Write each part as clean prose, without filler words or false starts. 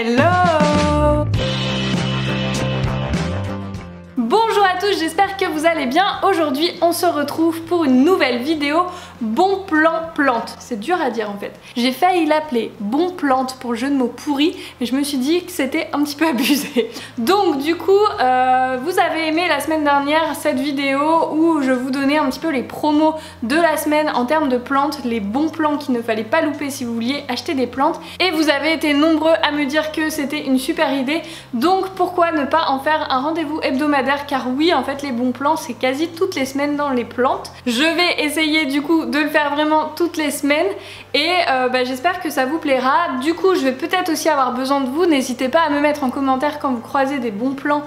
Hello! Bonjour à tous, j'espère que vous allez bien. Aujourd'hui, on se retrouve pour une nouvelle vidéo Bon plan plante. C'est dur à dire en fait. J'ai failli l'appeler Bon plante pour le jeu de mots pourri, mais je me suis dit que c'était un petit peu abusé. Donc du coup, vous avez aimé la semaine dernière cette vidéo où je vous donnais un petit peu les promos de la semaine en termes de plantes, les bons plans qu'il ne fallait pas louper si vous vouliez acheter des plantes. Et vous avez été nombreux à me dire que c'était une super idée. Donc pourquoi ne pas en faire un rendez-vous hebdomadaire? Car oui, en fait, les bons plans, c'est quasi toutes les semaines dans les plantes. Je vais essayer du coup de le faire vraiment toutes les semaines et j'espère que ça vous plaira. Du coup, je vais peut-être aussi avoir besoin de vous. N'hésitez pas à me mettre en commentaire quand vous croisez des bons plans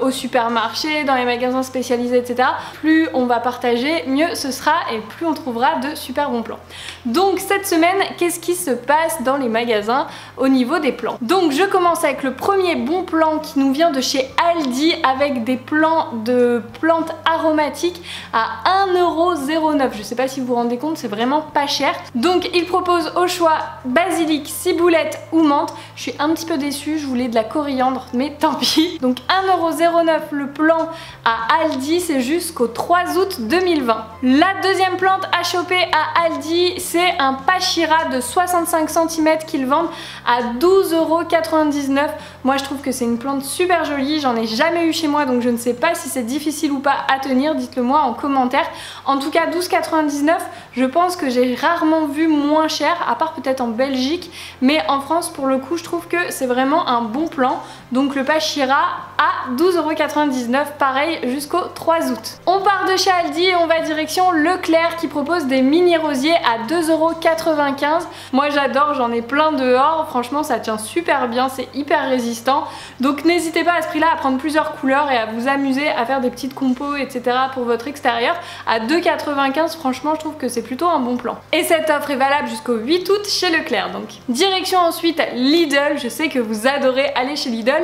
au supermarché, dans les magasins spécialisés, etc. Plus on va partager, mieux ce sera et plus on trouvera de super bons plans. Donc cette semaine, qu'est-ce qui se passe dans les magasins au niveau des plans? Donc je commence avec le premier bon plan qui nous vient de chez Aldi avec des plants de plantes aromatiques à 1,09 €. Je sais pas si vous vous rendez compte, c'est vraiment pas cher. Donc il propose au choix basilic, ciboulette ou menthe. Je suis un petit peu déçue, je voulais de la coriandre, mais tant pis. Donc 1,09 € le plan à Aldi, c'est jusqu'au 3 août 2020. La deuxième plante à choper à Aldi, c'est un pachira de 65 cm qu'ils vendent à 12,99 €. Moi je trouve que c'est une plante super jolie, j'en ai jamais eu chez moi donc je ne sais pas si c'est difficile ou pas à tenir, dites-le moi en commentaire. En tout cas 12,99 €, je pense que j'ai rarement vu moins cher, à part peut-être en Belgique, mais en France pour le coup je trouve que c'est vraiment un bon plan. Donc le pachira à 12,99 €, pareil jusqu'au 3 août. On part de chez Aldi et on va direction Leclerc qui propose des mini rosiers à 2,95 €. Moi j'adore, j'en ai plein dehors, franchement ça tient super bien, c'est hyper résistant. Donc n'hésitez pas à ce prix-là à prendre plusieurs couleurs et à vous amuser à faire des petites compos, etc. pour votre extérieur. À 2,95 €, franchement je trouve que c'est plutôt un bon plan. Et cette offre est valable jusqu'au 8 août chez Leclerc donc. Direction ensuite Lidl, je sais que vous adorez aller chez Lidl.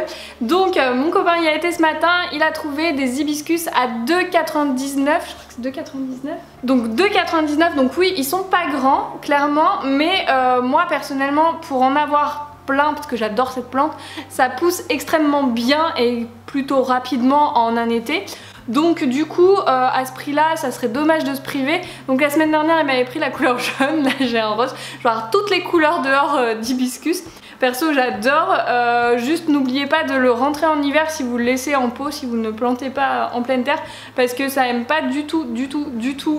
Donc mon copain y a été ce matin, il a trouvé des hibiscus à 2,99 €, je crois que c'est 2,99 €. Donc 2,99 €, donc oui ils sont pas grands clairement, mais moi personnellement pour en avoir plein, parce que j'adore cette plante, ça pousse extrêmement bien et plutôt rapidement en un été. Donc du coup à ce prix là ça serait dommage de se priver. Donc la semaine dernière il m'avait pris la couleur jaune, là j'ai un rose. Je vais avoir toutes les couleurs dehors d'hibiscus. Perso j'adore, juste n'oubliez pas de le rentrer en hiver si vous le laissez en pot, si vous ne le plantez pas en pleine terre, parce que ça aime pas du tout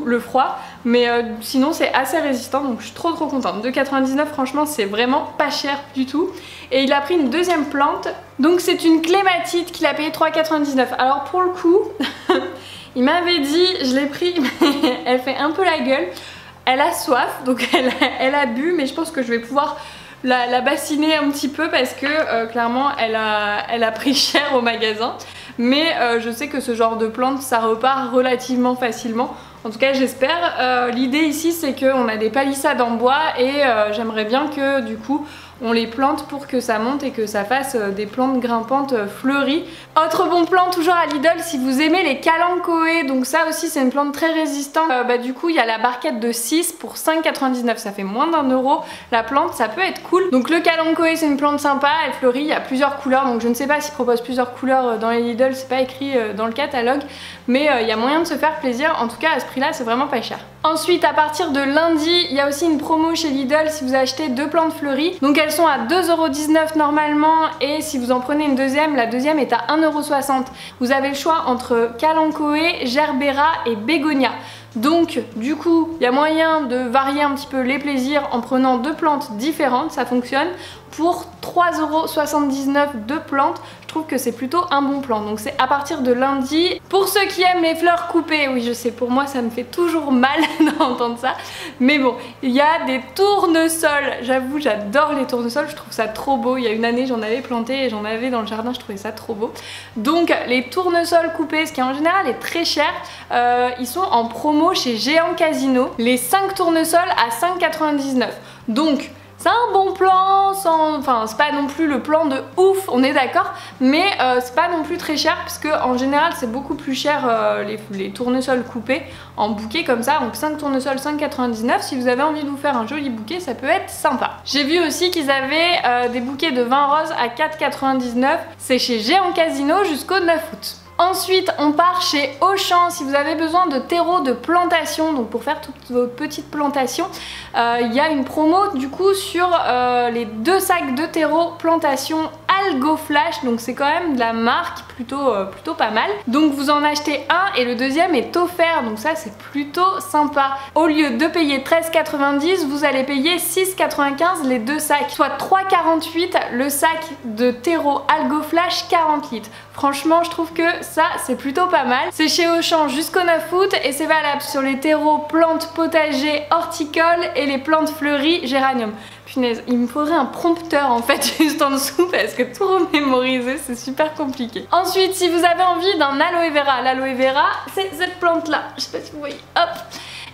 le froid, mais sinon c'est assez résistant donc je suis trop contente. 2,99 € franchement c'est vraiment pas cher du tout. Et il a pris une deuxième plante, donc c'est une clématite qu'il a payé 3,99 €. Alors pour le coup, il m'avait dit, je l'ai pris, mais elle fait un peu la gueule, elle a soif donc elle a bu, mais je pense que je vais pouvoir la bassiner un petit peu parce que clairement elle a pris cher au magasin, mais je sais que ce genre de plante ça repart relativement facilement, en tout cas j'espère. L'idée ici c'est qu'on a des palissades en bois et j'aimerais bien que du coup on les plante pour que ça monte et que ça fasse des plantes grimpantes fleuries. Autre bon plan toujours à Lidl, si vous aimez les kalanchoé, donc ça aussi c'est une plante très résistante. Du coup il y a la barquette de 6 pour 5,99 €, ça fait moins d'1 € la plante, ça peut être cool. Donc le kalanchoé c'est une plante sympa, elle fleurit, il y a plusieurs couleurs, donc je ne sais pas s'ils proposent plusieurs couleurs dans les Lidl, c'est pas écrit dans le catalogue, mais il y a moyen de se faire plaisir, en tout cas à ce prix là c'est vraiment pas cher. Ensuite à partir de lundi, il y a aussi une promo chez Lidl si vous achetez 2 plantes fleuries, donc elles sont à 2,19 € normalement, et si vous en prenez une deuxième, la deuxième est à 1,60 €. Vous avez le choix entre kalanchoé, gerbera et bégonia. Donc du coup il y a moyen de varier un petit peu les plaisirs en prenant 2 plantes différentes, ça fonctionne. Pour 3,79 € de plantes, je trouve que c'est plutôt un bon plan. Donc c'est à partir de lundi. Pour ceux qui aiment les fleurs coupées, oui je sais, pour moi ça me fait toujours mal d'entendre ça, mais bon, il y a des tournesols. J'avoue j'adore les tournesols, je trouve ça trop beau. Il y a une année j'en avais planté et j'en avais dans le jardin, je trouvais ça trop beau. Donc les tournesols coupés, ce qui en général est très cher, ils sont en promo chez Géant Casino. Les 5 tournesols à 5,99 €. Donc C'est un bon plan, enfin c'est pas non plus le plan de ouf, on est d'accord, mais c'est pas non plus très cher parce que en général c'est beaucoup plus cher les tournesols coupés en bouquet comme ça, donc 5 tournesols 5,99. Si vous avez envie de vous faire un joli bouquet, ça peut être sympa. J'ai vu aussi qu'ils avaient des bouquets de vin rose à 4,99, c'est chez Géant Casino jusqu'au 9 août. Ensuite, on part chez Auchan. Si vous avez besoin de terreau de plantation, donc pour faire toutes vos petites plantations, il y a une promo du coup sur les 2 sacs de terreau plantation Algo Flash, donc c'est quand même de la marque plutôt pas mal. Donc vous en achetez un et le deuxième est offert, donc ça c'est plutôt sympa. Au lieu de payer 13,90, vous allez payer 6,95 les 2 sacs, soit 3,48 le sac de terreau Algo Flash 40 litres. Franchement, je trouve que ça, c'est plutôt pas mal. C'est chez Auchan jusqu'au 9 août et c'est valable sur les terreaux plantes potagers horticoles et les plantes fleuries géranium. Punaise, il me faudrait un prompteur en fait juste en dessous parce que tout remémoriser, c'est super compliqué. Ensuite, si vous avez envie d'un aloe vera, l'aloe vera, c'est cette plante là. Je sais pas si vous voyez, hop.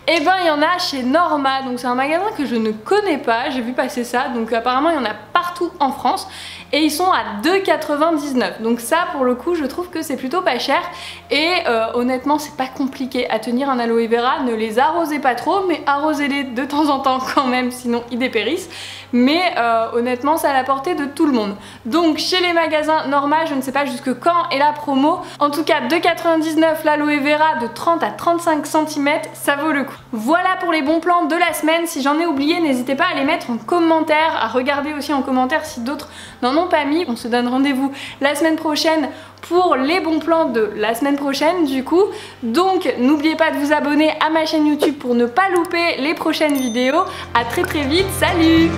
Et ben il y en a chez Norma, donc c'est un magasin que je ne connais pas, j'ai vu passer ça, donc apparemment il y en a partout en France et ils sont à 2,99, donc ça pour le coup je trouve que c'est plutôt pas cher et honnêtement c'est pas compliqué à tenir un aloe vera, ne les arrosez pas trop mais arrosez-les de temps en temps quand même sinon ils dépérissent, mais honnêtement c'est à la portée de tout le monde. Donc chez les magasins Norma, je ne sais pas jusque quand est la promo, en tout cas 2,99 l'aloe vera de 30 à 35 cm, ça vaut le coup. Voilà pour les bons plans de la semaine. Si j'en ai oublié, n'hésitez pas à les mettre en commentaire, à regarder aussi en commentaire si d'autres n'en ont pas mis. On se donne rendez-vous la semaine prochaine pour les bons plans de la semaine prochaine du coup. Donc n'oubliez pas de vous abonner à ma chaîne YouTube pour ne pas louper les prochaines vidéos. À très vite, salut!